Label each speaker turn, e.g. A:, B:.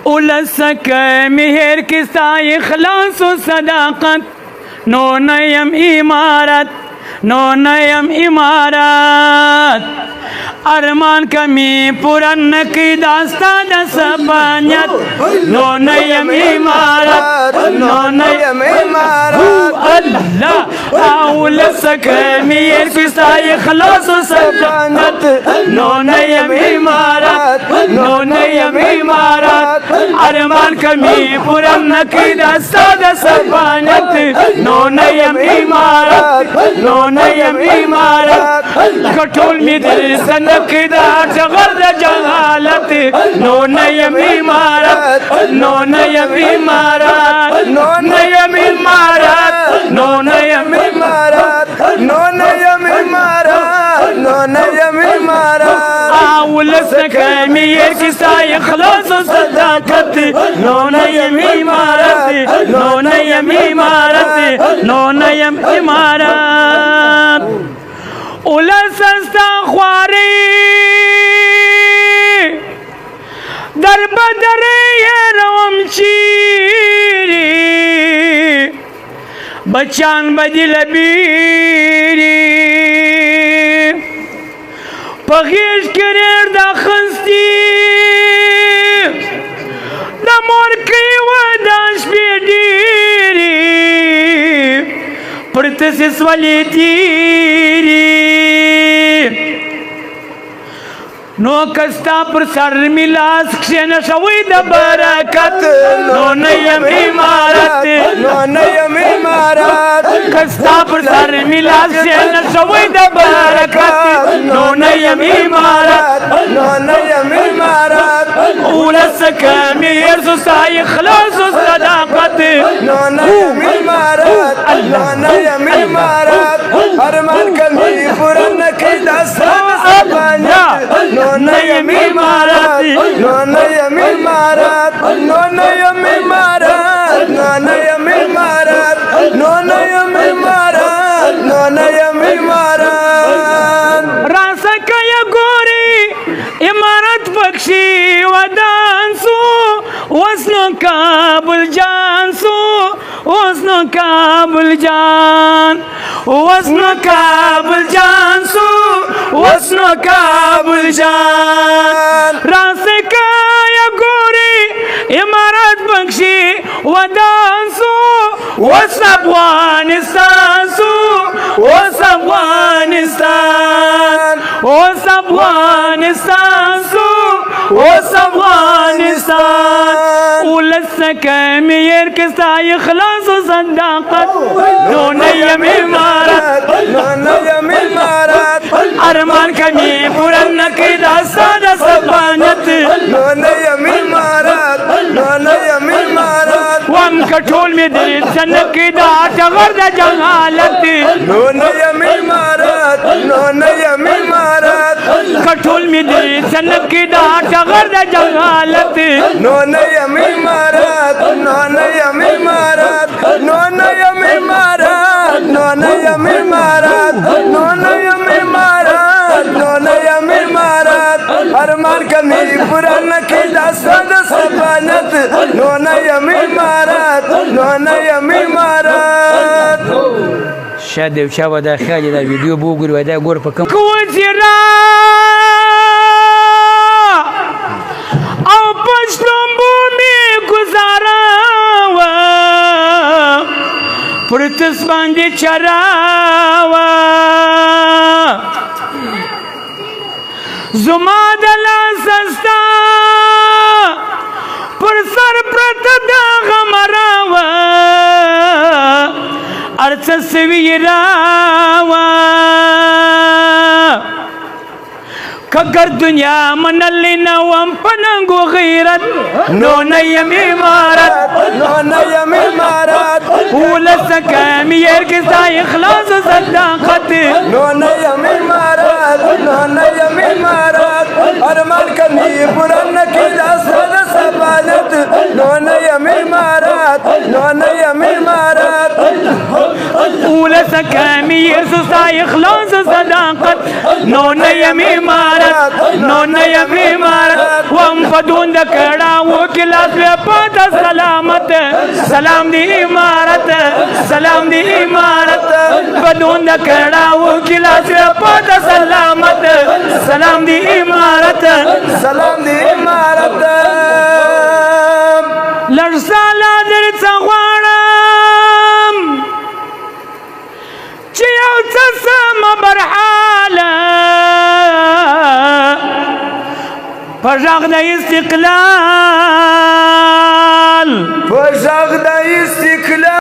A: ولسک مهر کستا اخلاص و صداقت نو نیم امارت نو نیم امارت ارمان کمی پورن نکی داستا دا سبانیت نو نیم امارت نو نیم امارت اللہ اول سکمیر کستا اخلاص و صداقت نو نیم امارت نو نیم امارت ارمان کمی پورن نکی داستا دا سبانیت نو نیم امارت نو نیم امارت کٹول می دل سنک دا چغر دا جہالت نو نیم امارت نو نیم امارت نو نیم امارت نو نیم امارت نو نیم امارت نو نیم امارت اول سکمیر کستا اخلاص و صداقت نو نیم امارت نو نیم امارت نو نیم امارت اولسستا خواری در بدری روم چیری بچان بدی لبیری پخیش کریر دا خستی دا مورکی و داش بیدیری پرتسیس ولی تیری نو کستا پر سر ملاس کشن شوی دا برکت نو نیم امارت نو نیم امارت کستا پر سر ملاس کشن شوی دا برکت نو نیم امارت نو نیم امارت اولس کمیر سستا اخلاص و صداقت نو نیم امارت نو نیم امارت ارمان کمی پورن کی دستا سبانیت نو نیم امارت نو نیم امارت نو نیم امارت نو نیم امارت نو نیم امارت نو نیم امارت راسکا یا گوری امارت بخشی ودان سو وزنو کابل جان سو وزنو کابل جان وزنو کابل جان سو وزنو کابل جان راسکا یا گوری امارت بخشی ودان سو وس افغانستان سو وس افغانستان وس افغانستان سو وس افغانستان اولس کمیر کستا اخلاص و صداقت نو نیم امارت نو نیم امارت ارمان کمی پورن نکی داستا دا سبانیت نو نیم امارت نو نیم امارت وم کٹول می دل سنکی دا چغر دا جہالت نو نیم امارت نو نیم امارت کٹول می دل سنکی دا چغر دا جہالت نو نیم امارت نو نیم امارت نو نیم امارت نو نیم امارت نو نیم امارت نو نیم امارت ارمان کمی پورن کی دستا دا سبانت نو نیم امارت نو نیم امارت شاید دیوچا و دا خیالی دا ویدیو بوگوری و دا گور پا کم کوزی را او پشتم بومی گزارا و پرتس باندی چرا و زما دلا سستا پر سر پرت دا غمرا و ارچ سوی را و کگر دنیا منلی نوام پننگو غیرت نو نیم امارت نو نیم امارت اولس کمیر کستا اخلاص و صداقت نو نیم امارت نو نیم امارت ارمان کمی پورن کی داستا دا سبانت نو نیم امارت نو نیم امارت اولس کمیر کستا اخلاص و صداقت نو نیم امارت نو نیم امارت وم فدون د کړهو کلاس پد سلامت سلام دی امارت سلام دی امارت فدون د کړهو کلاس پد سلامت سلام دی امارت
B: سلام دی امارت
A: لږ سالا درڅه غواړم چې یو څه سمه برحاله په غږ د استقلال
B: په غږ د